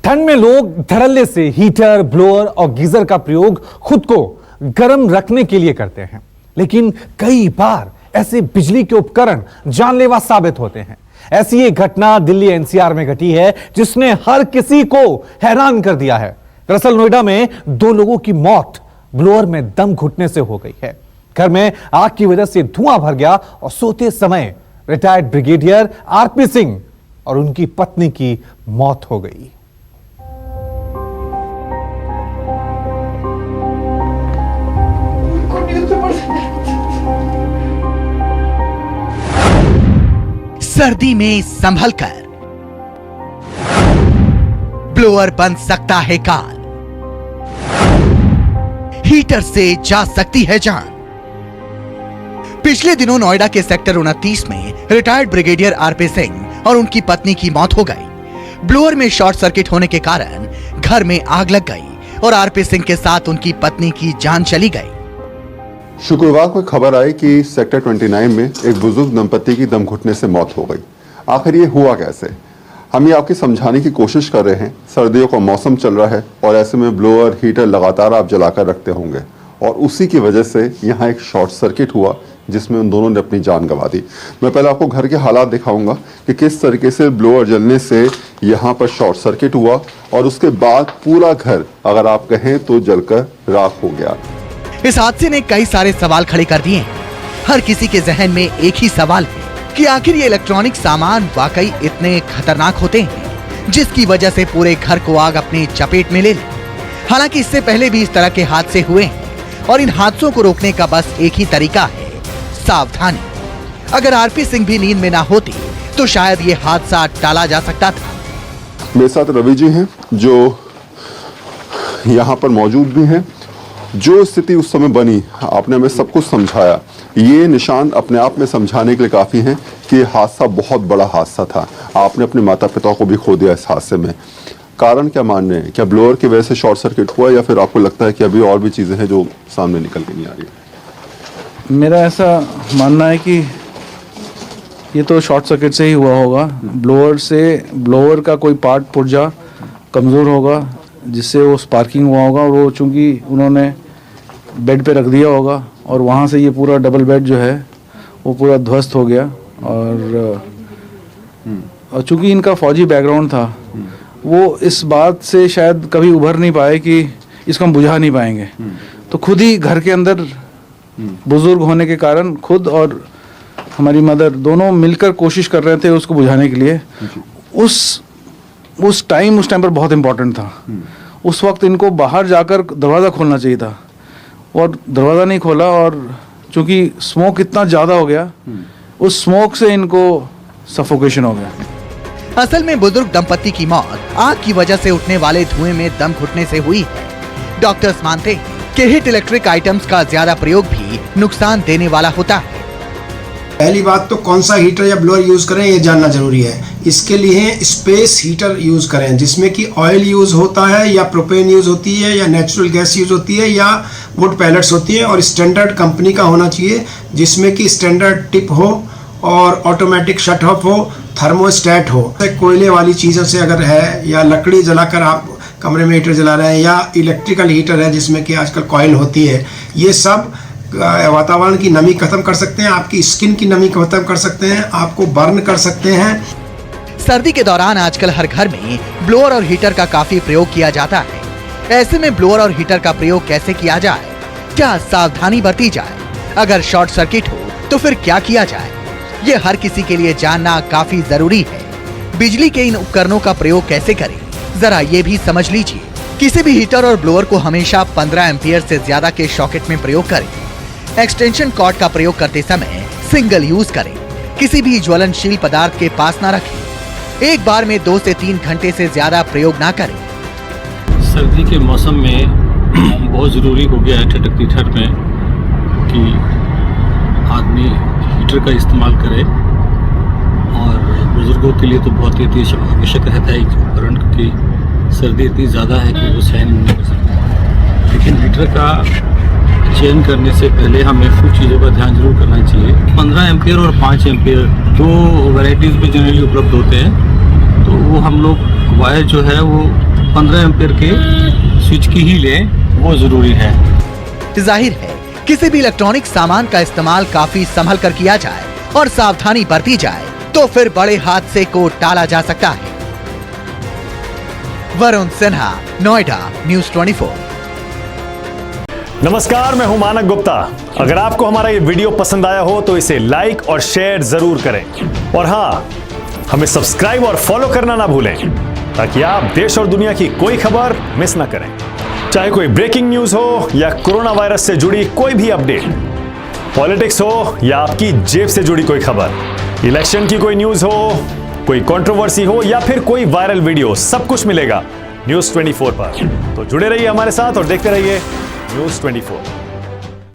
ठंड में लोग धड़ल्ले से हीटर, ब्लोअर और गीजर का प्रयोग खुद को गर्म रखने के लिए करते हैं, लेकिन कई बार ऐसे बिजली के उपकरण जानलेवा साबित होते हैं। ऐसी एक घटना दिल्ली एनसीआर में घटी है जिसने हर किसी को हैरान कर दिया है। दरअसल नोएडा में 2 लोगों की मौत ब्लोअर में दम घुटने से हो गई है। घर में आग की वजह से धुआं भर गया और सोते समय रिटायर्ड ब्रिगेडियर आरपी सिंह और उनकी पत्नी की मौत हो गई। सर्दी में संभलकर, ब्लोअर बन सकता है काल, हीटर से जा सकती है जान। पिछले दिनों नोएडा के सेक्टर 29 में रिटायर्ड ब्रिगेडियर आरपी सिंह और उनकी पत्नी की मौत हो गई। ब्लोअर में शॉर्ट सर्किट होने के कारण घर में आग लग गई और आरपी सिंह के साथ उनकी पत्नी की जान चली गई। शुक्रवार को खबर आई कि सेक्टर 29 में एक बुजुर्ग दंपति की दम घुटने से मौत हो गई। आखिर ये हुआ कैसे, हम ये आपको समझाने की कोशिश कर रहे हैं। सर्दियों का मौसम चल रहा है और ऐसे में ब्लोअर, हीटर लगातार आप जलाकर रखते होंगे और उसी की वजह से यहाँ एक शॉर्ट सर्किट हुआ जिसमें उन दोनों ने अपनी जान गंवा दी। मैं पहले आपको घर के हालात दिखाऊंगा कि किस तरीके से ब्लोअर जलने से यहाँ पर शॉर्ट सर्किट हुआ और उसके बाद पूरा घर, अगर आप कहें तो, जलकर राख हो गया। इस हादसे ने कई सारे सवाल खड़े कर दिए। हर किसी के जहन में एक ही सवाल है कि आखिर ये इलेक्ट्रॉनिक सामान वाकई इतने खतरनाक होते हैं जिसकी वजह से पूरे घर को आग अपनी चपेट में ले ले। हालांकि इससे पहले भी इस तरह के हादसे हुए हैं और इन हादसों को रोकने का बस एक ही तरीका है, सावधानी। अगर आरपी सिंह भी नींद में ना होती तो शायद ये हादसा टाला जा सकता था। मेरे साथ रवि जी हैं जो यहाँ पर मौजूद भी हैं। जो स्थिति उस समय बनी, आपने हमें सब कुछ समझाया। ये निशान अपने आप में समझाने के लिए काफ़ी हैं कि हादसा बहुत बड़ा हादसा था। आपने अपने माता पिता को भी खो दिया इस हादसे में। कारण क्या मान रहे हैं? क्या ब्लोअर की वजह से शॉर्ट सर्किट हुआ या फिर आपको लगता है कि अभी और भी चीज़ें हैं जो सामने निकल के नहीं आ रही? मेरा ऐसा मानना है कि ये तो शॉर्ट सर्किट से ही हुआ होगा। ब्लोअर का कोई पार्ट पुर्जा कमज़ोर होगा जिससे वो स्पार्किंग हुआ होगा और वो चूँकि उन्होंने बेड पे रख दिया होगा और वहाँ से ये पूरा डबल बेड जो है वो पूरा ध्वस्त हो गया। और चूँकि इनका फौजी बैकग्राउंड था, वो इस बात से शायद कभी उभर नहीं पाए कि इसको हम बुझा नहीं पाएंगे, तो खुद ही घर के अंदर बुजुर्ग होने के कारण खुद और हमारी मदर दोनों मिलकर कोशिश कर रहे थे उसको बुझाने के लिए। उस टाइम पर बहुत इम्पोर्टेंट था। उस वक्त इनको बाहर जाकर दरवाज़ा खोलना चाहिए था और दरवाज़ा नहीं खोला और चूँकि स्मोक इतना ज़्यादा हो गया, उस स्मोक से इनको सफोकेशन हो गया। असल में बुजुर्ग दंपति की मौत आग की वजह से उठने वाले धुएं में दम घुटने से हुई है। डॉक्टर्स मानते हैं कि हीट इलेक्ट्रिक आइटम्स का ज्यादा प्रयोग भी नुकसान देने वाला होता है। पहली बात तो कौन सा हीटर या ब्लोअर यूज करें ये जानना जरूरी है। इसके लिए स्पेस हीटर यूज करें जिसमें कि ऑयल यूज होता है या प्रोपेन यूज होती है या नेचुरल गैस यूज होती है या वुड पैलेट्स होती है, और स्टैंडर्ड कंपनी का होना चाहिए जिसमें कि स्टैंडर्ड टिप हो और ऑटोमेटिक शट ऑफ हो, थर्मोस्टेट हो। कोयले वाली चीज़ों से अगर है या लकड़ी जलाकर आप कमरे में हीटर जला रहे हैं या इलेक्ट्रिकल हीटर है जिसमें कि आजकल कॉइल होती है, ये सब वातावरण की नमी खत्म कर सकते हैं, आपकी स्किन की नमी खत्म कर सकते हैं, आपको बर्न कर सकते हैं। सर्दी के दौरान आजकल हर घर में ब्लोअर और हीटर का काफी प्रयोग किया जाता है। ऐसे में ब्लोअर और हीटर का प्रयोग कैसे किया जाए, क्या सावधानी बरती जाए, अगर शॉर्ट सर्किट हो तो फिर क्या किया जाए, ये हर किसी के लिए जानना काफी जरूरी है। बिजली के इन उपकरणों का प्रयोग कैसे करें, जरा ये भी समझ लीजिए। किसी भी हीटर और ब्लोअर को हमेशा 15 एम्पियर से ज्यादा के सॉकेट में प्रयोग करें। एक्सटेंशन कॉर्ड का प्रयोग करते समय सिंगल यूज करें। किसी भी ज्वलनशील पदार्थ के पास ना रखें। एक बार में 2 से 3 घंटे से ज्यादा प्रयोग ना करें। सर्दी के मौसम में बहुत ज़रूरी हो गया है ठंडक ठंड में कि आदमी हीटर का इस्तेमाल करे, और बुजुर्गों के लिए तो बहुत ही आवश्यक रहता है उपकरण, क्योंकि सर्दी इतनी ज़्यादा है कि वो सहन नहीं कर सकते। लेकिन हीटर का चयन करने से पहले हमें कुछ चीज़ों का ध्यान जरूर करना चाहिए। 15 एम्पियर और 5 एम्पियर 2 वैरायटीज़ में जनरली उपलब्ध होते हैं, तो वो हम लोग वायर जो है वो 15 एम्पियर के स्विच की ही लें, वो ज़रूरी है। जाहिर है किसी भी इलेक्ट्रॉनिक सामान का इस्तेमाल काफी संभल कर किया जाए और सावधानी बरती जाए तो फिर बड़े हादसे को टाला जा सकता है। वरुण सिन्हा, नोएडा, न्यूज़ 24। नमस्कार, मैं हूं मानक गुप्ता। अगर आपको हमारा ये वीडियो पसंद आया हो तो इसे लाइक और शेयर जरूर करें और हाँ, हमें सब्सक्राइब और फॉलो करना ना भूलें ताकि आप देश और दुनिया की कोई खबर मिस ना करें। चाहे कोई ब्रेकिंग न्यूज हो या कोरोना वायरस से जुड़ी कोई भी अपडेट, पॉलिटिक्स हो या आपकी जेब से जुड़ी कोई खबर, इलेक्शन की कोई न्यूज हो, कोई कंट्रोवर्सी हो या फिर कोई वायरल वीडियो, सब कुछ मिलेगा न्यूज़ 24 पर। तो जुड़े रहिए हमारे साथ और देखते रहिए न्यूज़ 24।